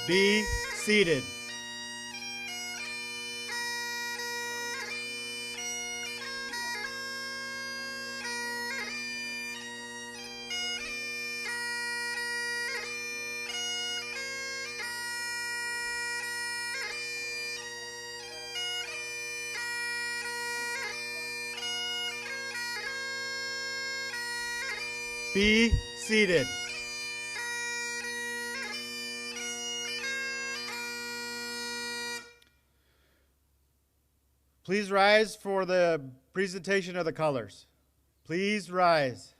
Be seated. Be seated. Please rise for the presentation of the colors. Please rise.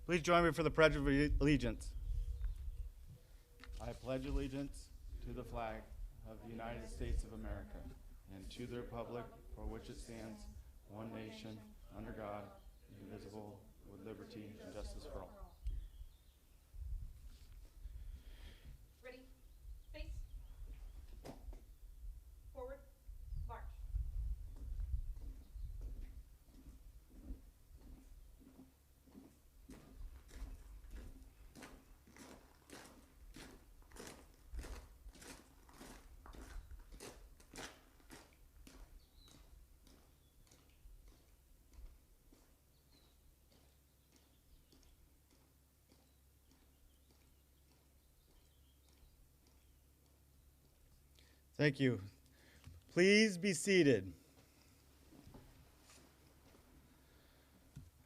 Please join me for the Pledge of Allegiance. I pledge allegiance to the flag of the United States of America and to the republic for which it stands, one nation, under God, indivisible, with liberty and justice for all. Ready? Face. Forward. March. Thank you. Please be seated.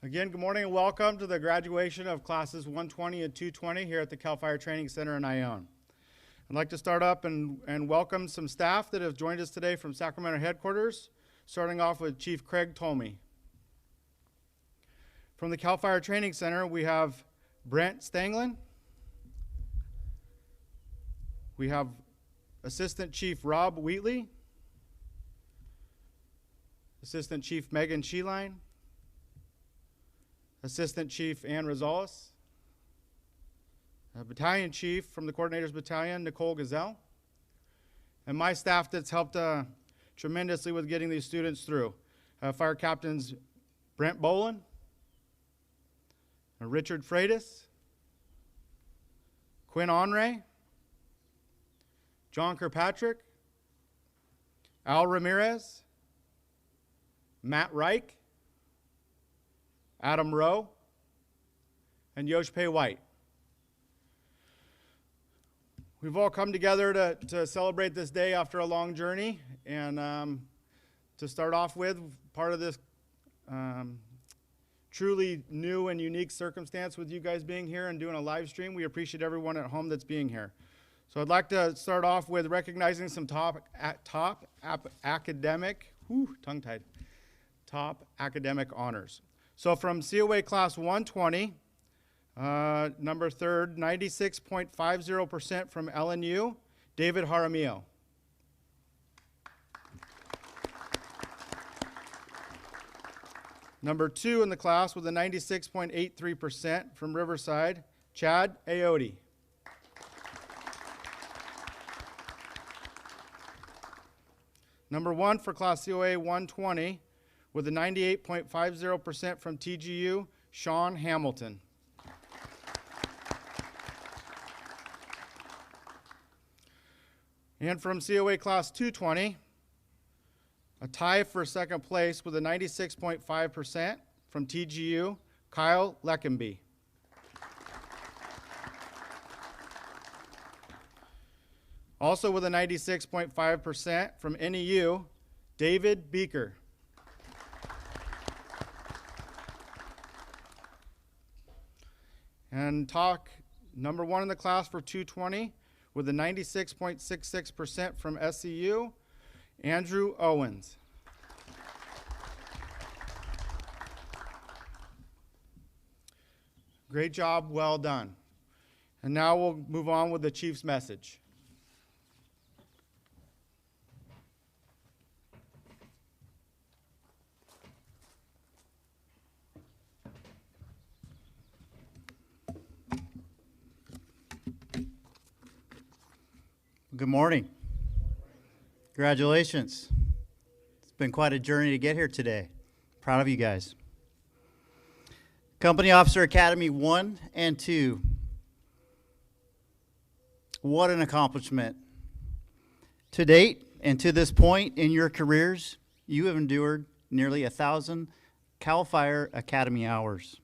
Again, good morning and welcome to the graduation of classes 120 and 220 here at the CAL FIRE Training Center in Ione. I'd like to start up and welcome some staff that have joined us today from Sacramento headquarters, starting off with Chief Craig Tolmie. From the CAL FIRE Training Center, we have Brent Stanglin. We have Assistant Chief Rob Wheatley, Assistant Chief Megan Sheeline, Assistant Chief Ann Rosales, Battalion Chief from the Coordinators Battalion, Nicole Gazelle, and my staff that's helped tremendously with getting these students through. Fire Captains Brent Bolin, Richard Freitas, Quinn Onray, John Kirkpatrick, Al Ramirez, Matt Reich, Adam Rowe, and Yoshpei White. We've all come together to celebrate this day after a long journey, and to start off with, part of this truly new and unique circumstance with you guys being here and doing a live stream. We appreciate everyone at home that's being here. So I'd like to start off with recognizing some top academic honors. So from COA Class 120, number third, 96.50% from LNU, David Jaramillo. Number 2 in the class with a 96.83% from Riverside, Chad Aote. Number 1 for Class COA 120 with a 98.50% from TGU, Sean Hamilton. And from COA Class 220, a tie for second place with a 96.5% from TGU, Kyle Leckenby. Also with a 96.5% from NEU, David Beaker. And talk number 1 in the class for 220 with a 96.66% from SEU, Andrew Owens. Great job, well done. And now we'll move on with the Chief's message. Good morning. Congratulations. It's been quite a journey to get here today. Proud of you guys. Company Officer Academy 1 and 2. What an accomplishment. To date and to this point in your careers, you have endured nearly 1,000 CAL FIRE Academy hours.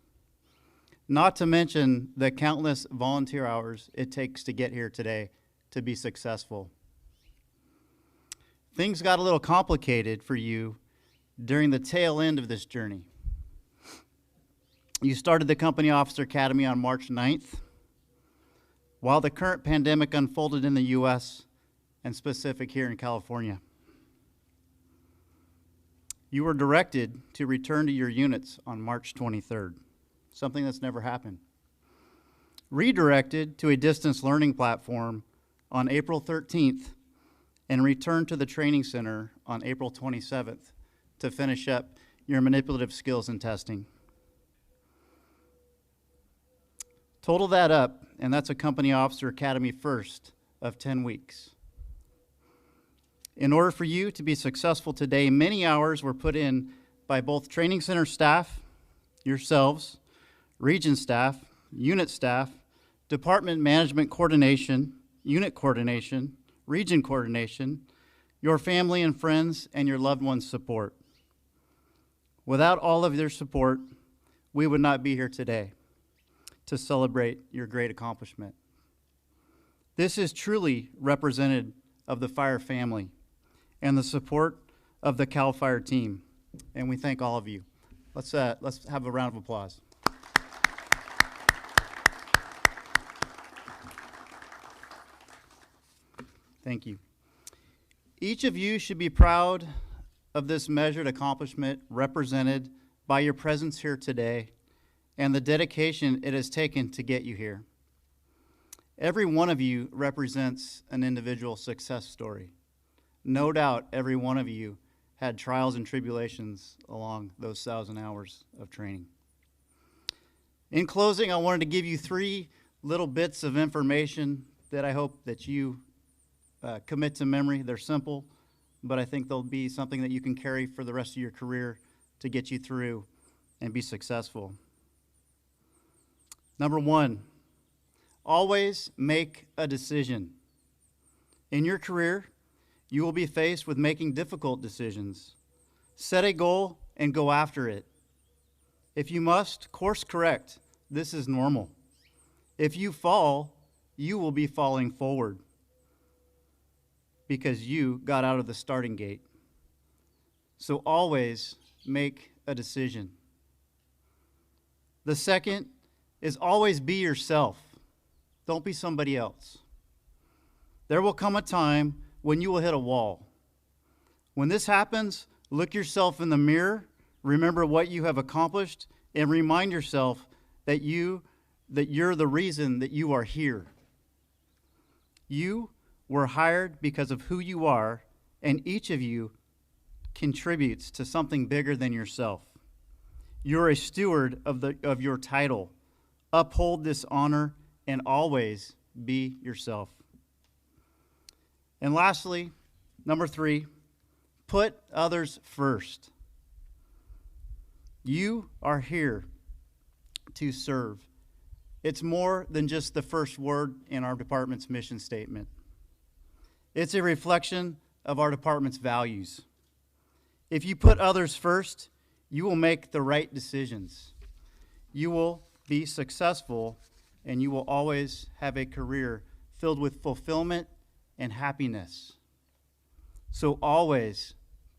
Not to mention the countless volunteer hours it takes to get here today to be successful. Things got a little complicated for you during the tail end of this journey. You started the Company Officer Academy on March 9th, while the current pandemic unfolded in the U.S. and specific here in California. You were directed to return to your units on March 23rd, something that's never happened. Redirected to a distance learning platform on April 13th, and return to the training center on April 27th to finish up your manipulative skills and testing. Total that up, and that's a Company Officer Academy first of 10 weeks. In order for you to be successful today, many hours were put in by both training center staff, yourselves, region staff, unit staff, department management coordination, unit coordination, region coordination, your family and friends, and your loved ones' support. Without all of their support, we would not be here today to celebrate your great accomplishment. This is truly representative of the fire family and the support of the CAL FIRE team, and we thank all of you. Let's have a round of applause. Thank you. Each of you should be proud of this measured accomplishment represented by your presence here today and the dedication it has taken to get you here. Every one of you represents an individual success story. No doubt every one of you had trials and tribulations along those 1,000 hours of training. In closing, I wanted to give you 3 little bits of information that I hope that you commit to memory. They're simple, but I think they'll be something that you can carry for the rest of your career to get you through and be successful. Number 1, always make a decision. In your career, you will be faced with making difficult decisions. Set a goal and go after it. If you must, course correct. This is normal. If you fall, you will be falling forward, because you got out of the starting gate. So always make a decision. The second is always be yourself. Don't be somebody else. There will come a time when you will hit a wall. When this happens, look yourself in the mirror, remember what you have accomplished, and remind yourself that you're the reason that you are here. You were hired because of who you are, and each of you contributes to something bigger than yourself. You're a steward of your title. Uphold this honor and always be yourself. And lastly, number 3, put others first. You are here to serve. It's more than just the first word in our department's mission statement. It's a reflection of our department's values. If you put others first, you will make the right decisions. You will be successful, and you will always have a career filled with fulfillment and happiness. So always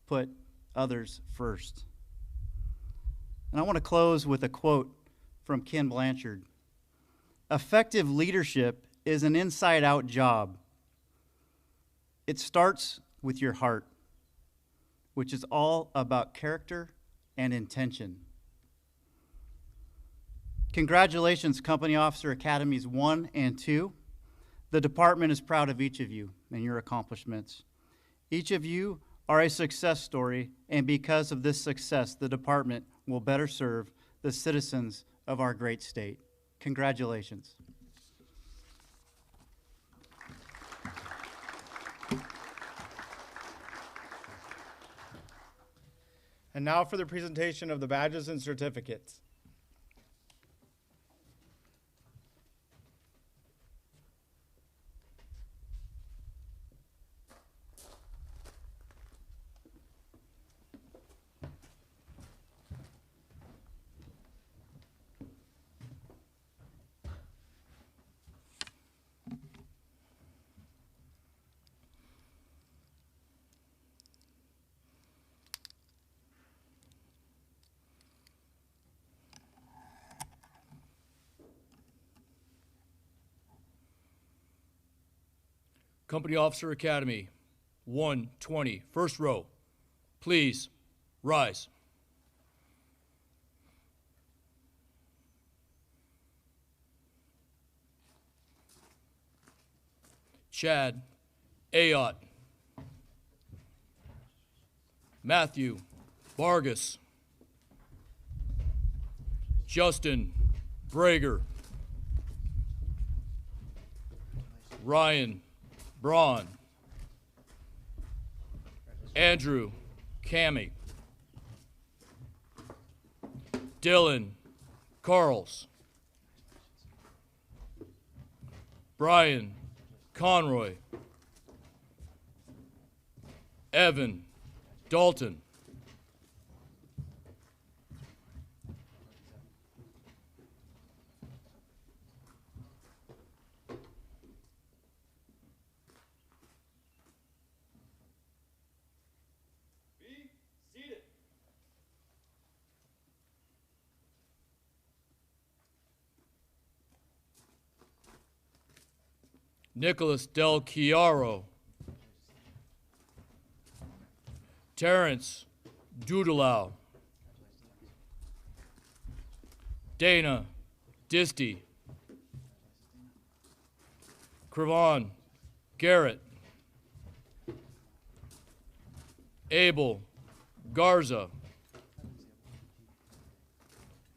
put others first. And I want to close with a quote from Ken Blanchard. Effective leadership is an inside-out job. It starts with your heart, which is all about character and intention. Congratulations, Company Officer Academies 1 and 2. The department is proud of each of you and your accomplishments. Each of you are a success story, and because of this success, the department will better serve the citizens of our great state. Congratulations. And now for the presentation of the badges and certificates. Company Officer Academy, 120, first row. Please rise. Chad Ayotte. Matthew Vargas. Justin Brager. Ryan Braun. Andrew Cammy. Dylan Carls. Brian Conroy. Evan Dalton. Nicholas Del Chiaro. Terrence Dudelau. Dana Disty. Cravon Garrett. Abel Garza.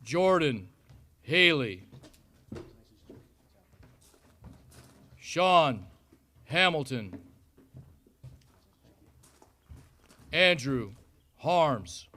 Jordan Haley. Sean Hamilton. Andrew Harms.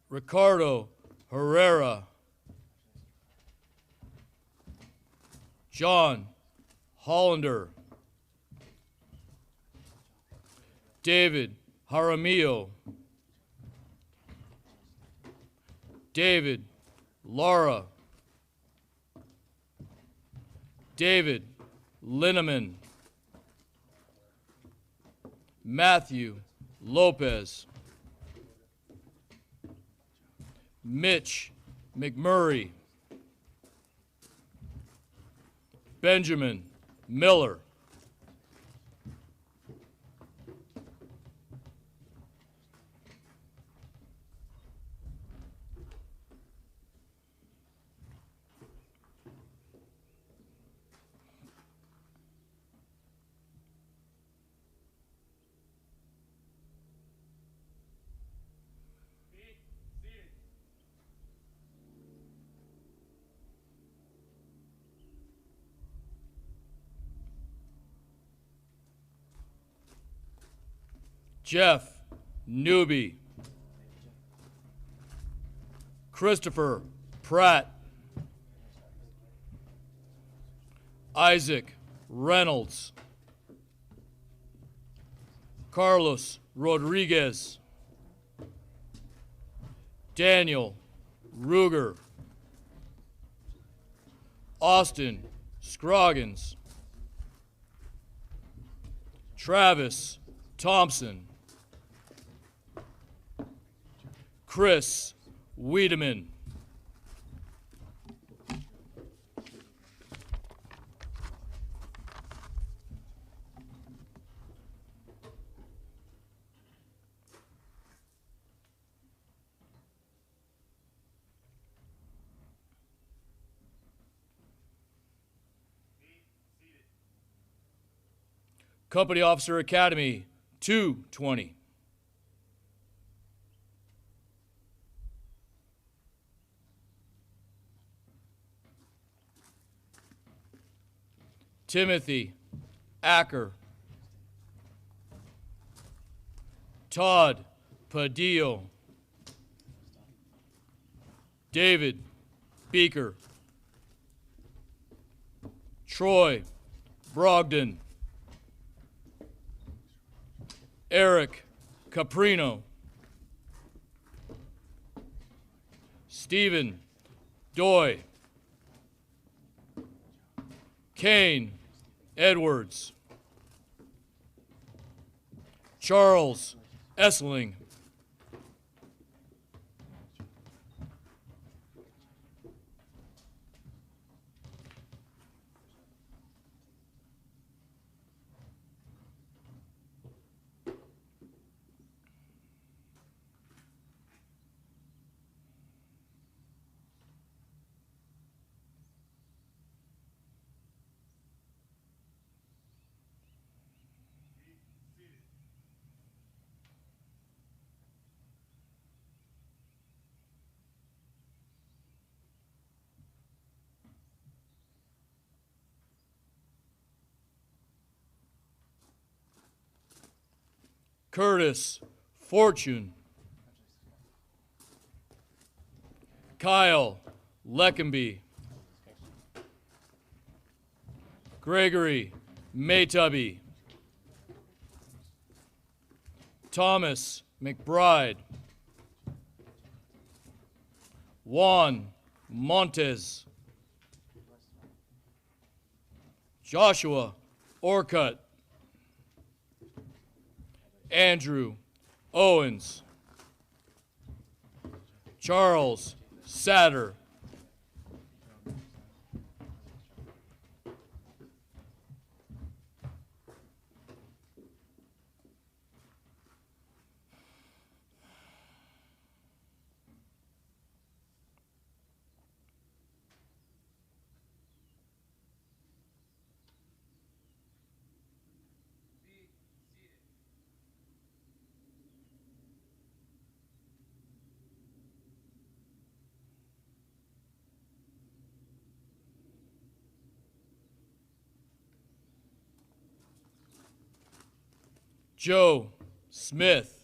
Ricardo Herrera. John Hollander. David Jaramillo. David Lara. David Linneman. Matthew Lopez. Mitch McMurray. Benjamin Miller. Jeff Newby. Christopher Pratt. Isaac Reynolds. Carlos Rodriguez. Daniel Ruger. Austin Scroggins. Travis Thompson. Chris Wiedemann. Company Officer Academy 220. Timothy Acker. Todd Padillo. David Beaker. Troy Brogdon. Eric Caprino. Stephen Doy. Kane Edwards. Charles Essling. Curtis Fortune. Kyle Leckenby. Gregory Maytubby. Thomas McBride. Juan Montes. Joshua Orcutt. Andrew Owens. Charles Satter. Joe Smith.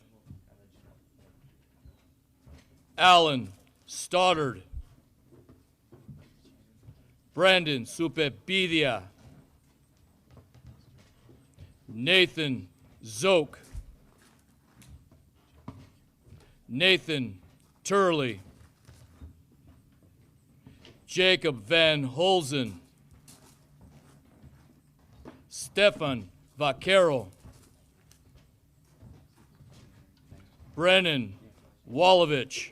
Alan Stoddard. Brandon Supebidia. Nathan Zoke. Nathan Turley. Jacob Van Holzen. Stefan Vaquero. Brennan Walovich.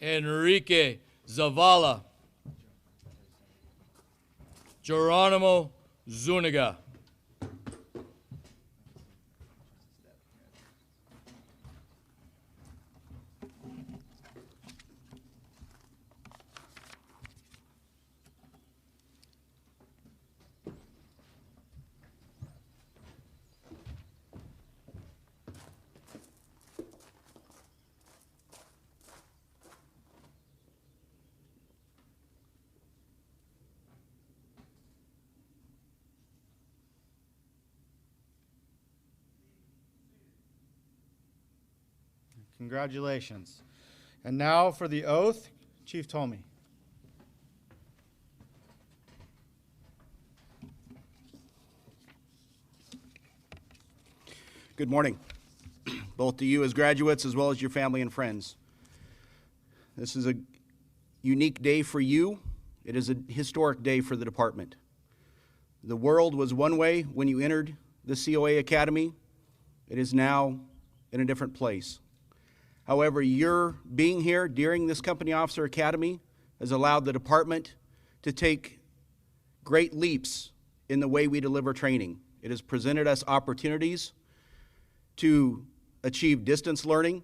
Enrique Zavala. Geronimo Zuniga. Congratulations. And now for the oath, Chief Tomey. Good morning, both to you as graduates as well as your family and friends. This is a unique day for you. It is a historic day for the department. The world was one way when you entered the COA Academy. It is now in a different place. However, your being here during this Company Officer Academy has allowed the department to take great leaps in the way we deliver training. It has presented us opportunities to achieve distance learning,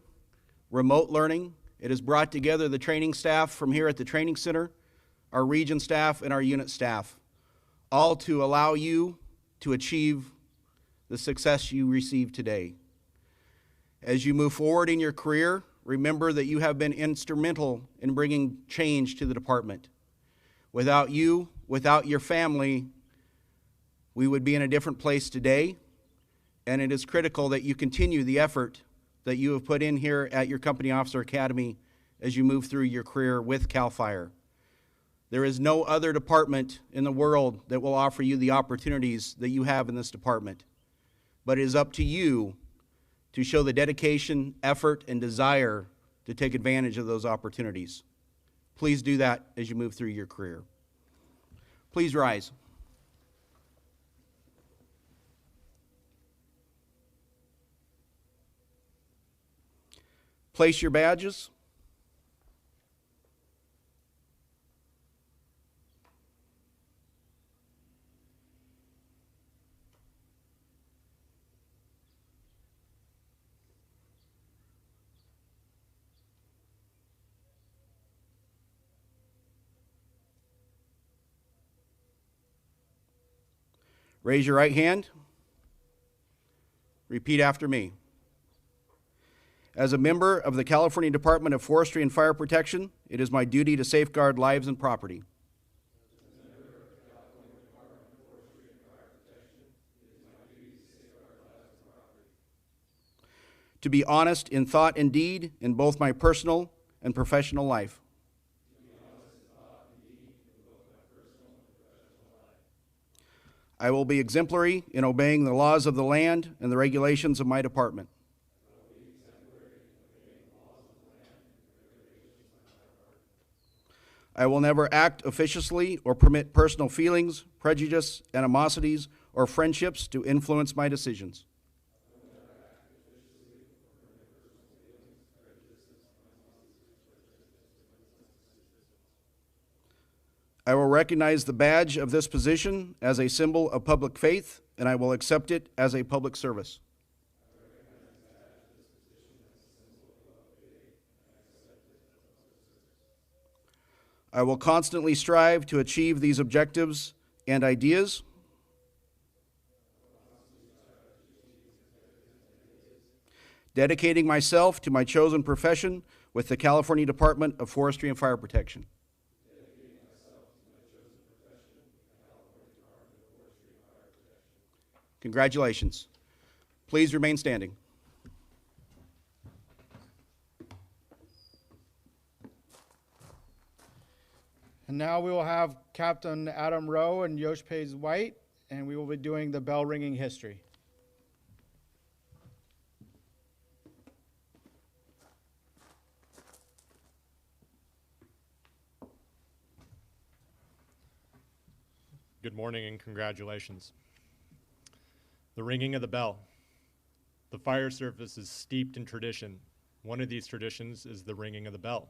remote learning. It has brought together the training staff from here at the training center, our region staff, and our unit staff, all to allow you to achieve the success you receive today. As you move forward in your career, remember that you have been instrumental in bringing change to the department. Without you, without your family, we would be in a different place today, and it is critical that you continue the effort that you have put in here at your Company Officer Academy as you move through your career with CAL FIRE. There is no other department in the world that will offer you the opportunities that you have in this department, but it is up to you to show the dedication, effort, and desire to take advantage of those opportunities. Please do that as you move through your career. Please rise. Place your badges. Raise your right hand. Repeat after me. As a member of the California Department of Forestry and Fire Protection, it is my duty to safeguard lives and property. To be honest in thought and deed in both my personal and professional life. I will be exemplary in obeying the laws of the land and the regulations of my department. I will never act officiously or permit personal feelings, prejudice, animosities, or friendships to influence my decisions. I will recognize the badge of this position as a symbol of public faith, and I will accept it as a public service. I will constantly strive to achieve these objectives and ideas. Dedicating myself to my chosen profession with the California Department of Forestry and Fire Protection. Congratulations. Please remain standing. And now we will have Captain Adam Rowe and Yoshpez White, and we will be doing the bell ringing history. Good morning and congratulations. The ringing of the bell. The fire service is steeped in tradition. One of these traditions is the ringing of the bell.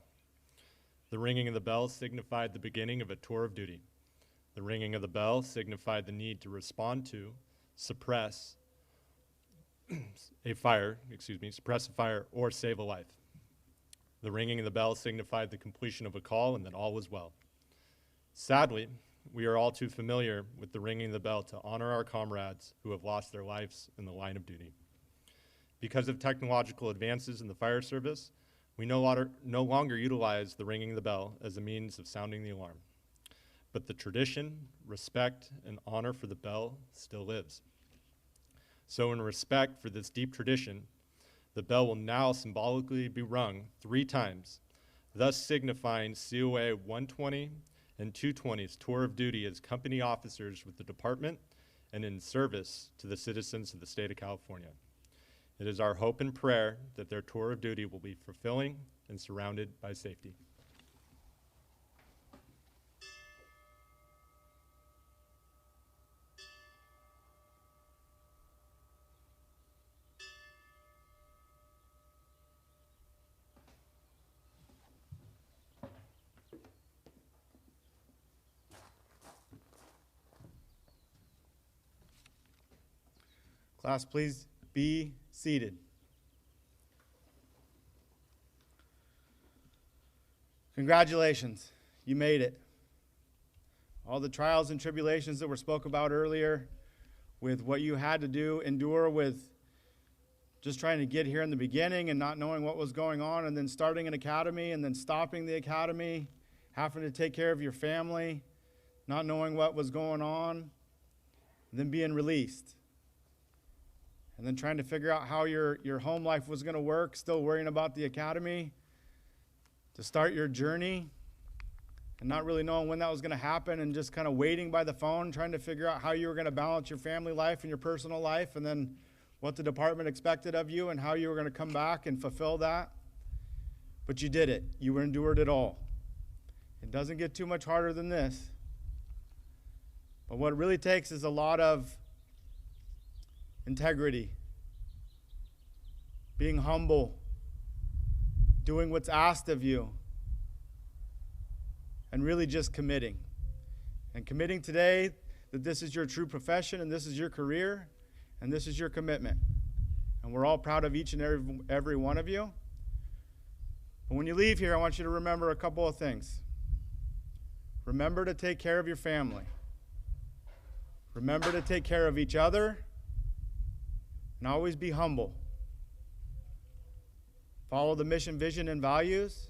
The ringing of the bell signified the beginning of a tour of duty. The ringing of the bell signified the need to respond to, suppress a fire, or save a life. The ringing of the bell signified the completion of a call and that all was well. Sadly, we are all too familiar with the ringing of the bell to honor our comrades who have lost their lives in the line of duty. Because of technological advances in the fire service, we no longer utilize the ringing of the bell as a means of sounding the alarm. But the tradition, respect, and honor for the bell still lives. So in respect for this deep tradition, the bell will now symbolically be rung 3 times, thus signifying COA 120 and 220's tour of duty as company officers with the department and in service to the citizens of the state of California. It is our hope and prayer that their tour of duty will be fulfilling and surrounded by safety. Class, please be seated. Congratulations, you made it. All the trials and tribulations that were spoke about earlier, with what you had to endure with just trying to get here in the beginning and not knowing what was going on, and then starting an academy and then stopping the academy, having to take care of your family, not knowing what was going on, and then being released. And then trying to figure out how your home life was going to work, still worrying about the academy, to start your journey, and not really knowing when that was going to happen, and just kind of waiting by the phone, trying to figure out how you were going to balance your family life and your personal life, and then what the department expected of you and how you were going to come back and fulfill that. But you did it. You endured it all. It doesn't get too much harder than this. But what it really takes is a lot of integrity, being humble, doing what's asked of you, and really just committing. And committing today that this is your true profession and this is your career and this is your commitment. And we're all proud of each and every one of you. But when you leave here, I want you to remember a couple of things. Remember to take care of your family. Remember to take care of each other. And always be humble. Follow the mission, vision, and values.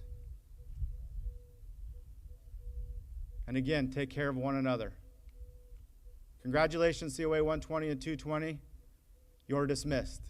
And again, take care of one another. Congratulations, COA 120 and 220. You're dismissed.